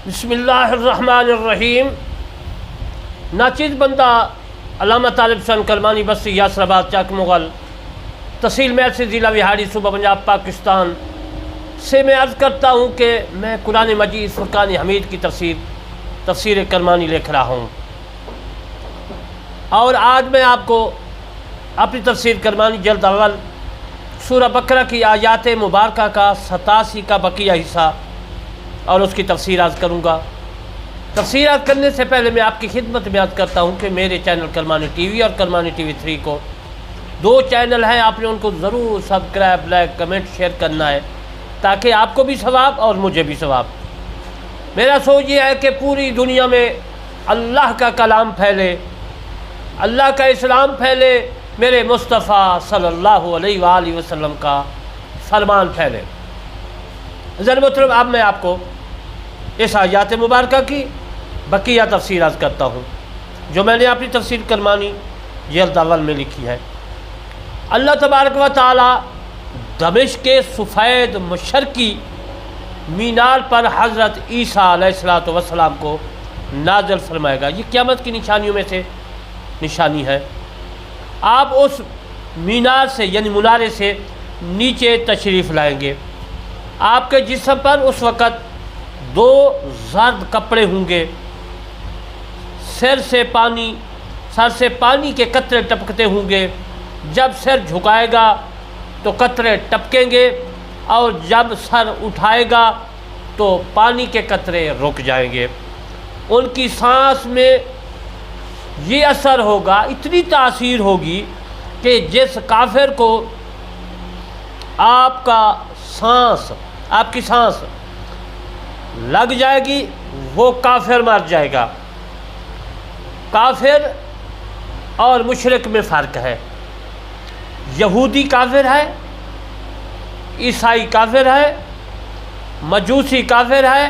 بسم اللہ الرحمن الرحیم۔ ناچیز بندہ علامہ طالب حسین کرمانی بستی یاسر آباد چاک مغل تحصیل میرسی ضلع وہاڑی صوبہ پنجاب پاکستان سے میں عرض کرتا ہوں کہ میں قرآن مجید فرقان حمید کی تفسیر کرمانی لکھ رہا ہوں، اور آج میں آپ کو اپنی تفسیر کرمانی جلد اول سورہ بقرہ کی آیات مبارکہ کا 87 کا بقیہ حصہ اور اس کی تفسیر عرض کروں گا۔ تفسیر عرض کرنے سے پہلے میں آپ کی خدمت میں عرض کرتا ہوں کہ میرے چینل کرمانی ٹی وی اور کرمانی ٹی وی 3 کو 2 چینل ہیں، آپ نے ان کو ضرور سبسکرائب، لائک، کمنٹ، شیئر کرنا ہے تاکہ آپ کو بھی ثواب اور مجھے بھی ثواب۔ میرا سوچ یہ ہے کہ پوری دنیا میں اللہ کا کلام پھیلے، اللہ کا اسلام پھیلے، میرے مصطفیٰ صلی اللہ علیہ وآلہ وسلم کا فرمان پھیلے۔ حضرت محترم، اب میں آپ کو اس آیات مبارکہ کی بقیہ تفسیر عرض کرتا ہوں جو میں نے اپنی تفسیر کرمانی جلد اول میں لکھی ہے۔ اللہ تبارک و تعالی دمشق کے سفید مشرقی مینار پر حضرت عیسیٰ علیہ السلام کو نازل فرمائے گا۔ یہ قیامت کی نشانیوں میں سے نشانی ہے۔ آپ اس مینار سے یعنی منارے سے نیچے تشریف لائیں گے۔ آپ کے جسم پر اس وقت 2 زرد کپڑے ہوں گے، سر سے پانی کے قطرے ٹپکتے ہوں گے۔ جب سر جھکائے گا تو قطرے ٹپکیں گے، اور جب سر اٹھائے گا تو پانی کے قطرے رک جائیں گے۔ ان کی سانس میں یہ اثر ہوگا، اتنی تاثیر ہوگی کہ جس کافر کو آپ کی سانس لگ جائے گی وہ کافر مر جائے گا۔ کافر اور مشرک میں فرق ہے۔ یہودی کافر ہے، عیسائی کافر ہے، مجوسی کافر ہے،